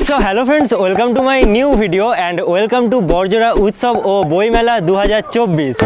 So hello friends, welcome to my new video and welcome to Barjora উৎসব ও বইমেলা 2024।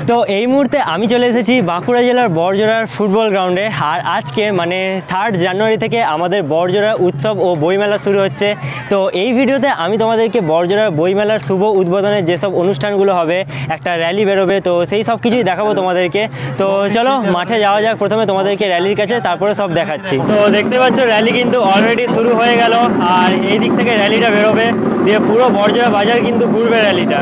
তো এই মুহূর্তে আমি চলে এসেছি বাঁকুড়া জেলার বরজোড়ার ফুটবল গ্রাউন্ডে। আর আজকে মানে 3 জানুয়ারি থেকে আমাদের বরজোড়া উৎসব ও বইমেলা শুরু হচ্ছে। তো এই ভিডিওতে আমি তোমাদেরকে বরজোড়ার বইমেলার শুভ উদ্বোধনের যেসব অনুষ্ঠানগুলো হবে, একটা র্যালি বেরোবে, তো সেই সব কিছুই দেখাবো তোমাদেরকে। তো চলো মাঠে যাওয়া যাক, প্রথমে তোমাদেরকে র্যালির কাছে, তারপরে সব দেখাচ্ছি। তো দেখতে পাচ্ছ র্যালি কিন্তু অলরেডি শুরু হয়ে গেল, আর এই দিক থেকে র্যালিটা বেরোবে, দিয়ে পুরো বরজোড়া বাজার কিন্তু ঘুরবে র্যালিটা।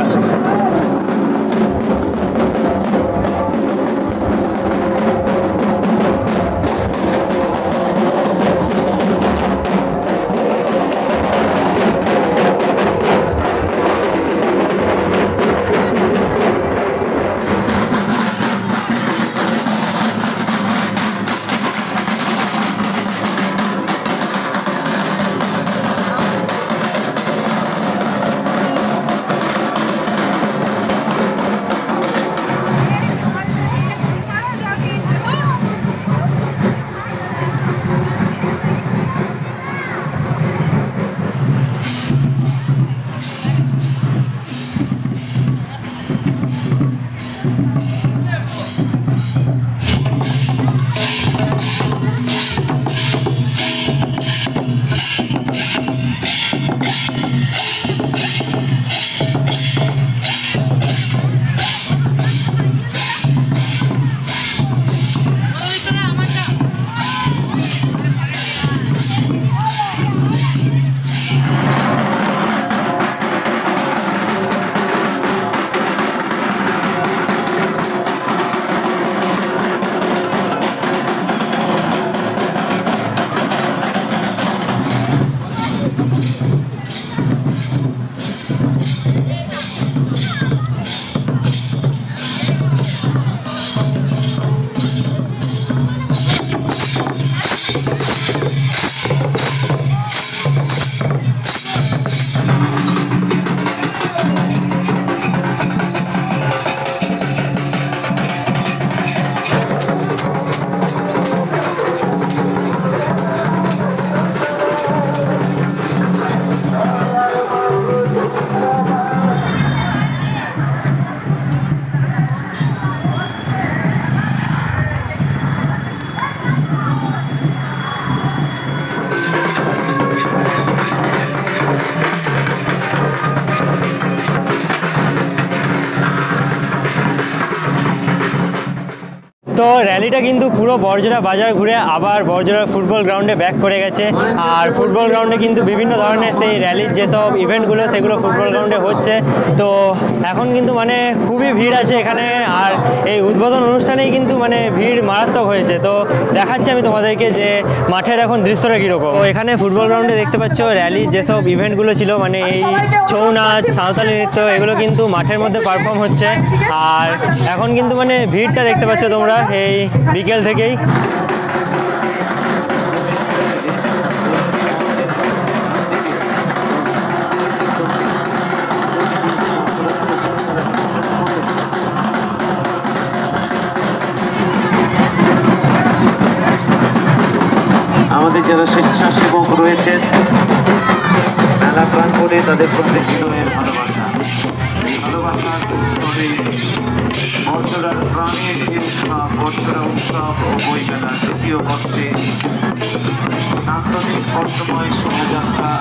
তো র্যালিটা কিন্তু পুরো বরজোড়া বাজার ঘুরে আবার বরজোড়া ফুটবল গ্রাউন্ডে ব্যাক করে গেছে। আর ফুটবল গ্রাউন্ডে কিন্তু বিভিন্ন ধরনের সেই র্যালির যেসব ইভেন্টগুলো সেগুলো ফুটবল গ্রাউন্ডে হচ্ছে। তো এখন কিন্তু মানে খুবই ভিড় আছে এখানে, আর এই উদ্বোধন অনুষ্ঠানেই কিন্তু মানে ভিড় মারাত্মক হয়েছে। তো দেখাচ্ছি আমি তোমাদেরকে যে মাঠের এখন দৃশ্যটা কীরকম। তো এখানে ফুটবল গ্রাউন্ডে দেখতে পাচ্ছ র্যালির যেসব ইভেন্টগুলো ছিল, মানে এই ছৌ নাচ, সাঁওতালি নৃত্য, এগুলো কিন্তু মাঠের মধ্যে পারফর্ম হচ্ছে। আর এখন কিন্তু মানে ভিড়টা দেখতে পাচ্ছ তোমরা এই বিকেল থেকেই। আমাদের যারা স্বেচ্ছাসেবক রয়েছেন মেলা প্রাঙ্গণে, তাদের প্রত্যেকের ভালোবাসা, এই ভালোবাসার স্তরে বরজোড়ার প্রাণের উৎসব, বরজোড়া উৎসব ও বইমেলা দ্বিতীয় বর্ষে নান্দনিক বর্তময় শোভাযাত্রা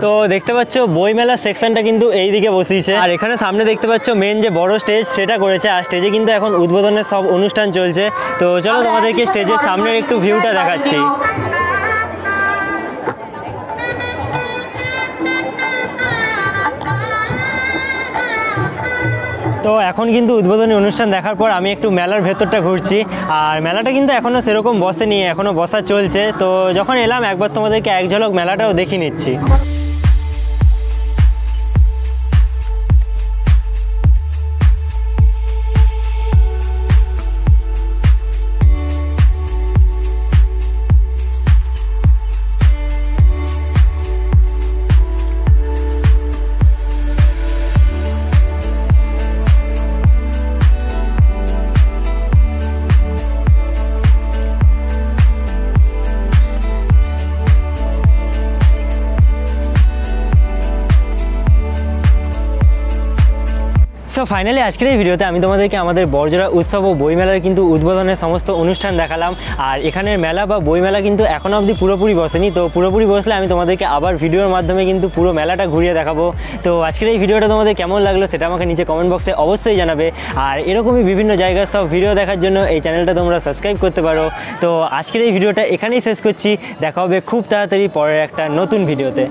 তো দেখতে পাচ্ছ বইমেলা সেকশনটা কিন্তু এই দিকে বসিয়েছে, আর এখানে সামনে দেখতে পাচ্ছ মেন যে বড় স্টেজ সেটা করেছে, আর স্টেজে কিন্তু এখন উদ্বোধনের সব অনুষ্ঠান চলছে। তো চলো তোমাদেরকে স্টেজের সামনের একটু ভিউটা দেখাচ্ছি। তো এখন কিন্তু উদ্বোধনী অনুষ্ঠান দেখার পর আমি একটু মেলার ভেতরটা ঘুরছি, আর মেলাটা কিন্তু এখনও সেরকম বসেনি, এখনও বসা চলছে। তো যখন এলাম একবার তোমাদেরকে এক ঝলক মেলাটাও দেখিয়ে নিচ্ছি। সো ফাইনালি আজকের এই ভিডিওতে আমি তোমাদেরকে আমাদের বড়জোড়া উৎসব ও বইমেলার কিন্তু উদ্বোধনের সমস্ত অনুষ্ঠান দেখালাম। আর এখানের মেলা বা বইমেলা কিন্তু এখনও অবধি পুরোপুরি বসেনি, তো পুরোপুরি বসলে আমি তোমাদেরকে আবার ভিডিওর মাধ্যমে কিন্তু পুরো মেলাটা ঘুরিয়ে দেখাবো। তো আজকের এই ভিডিওটা তোমাদের কেমন লাগলো সেটা আমাকে নিচে কমেন্ট বক্সে অবশ্যই জানাবে। আর এরকমই বিভিন্ন জায়গার সব ভিডিও দেখার জন্য এই চ্যানেলটা তোমরা সাবস্ক্রাইব করতে পারো। তো আজকের এই ভিডিওটা এখানেই শেষ করছি, দেখা হবে খুব তাড়াতাড়ি পরের একটা নতুন ভিডিওতে।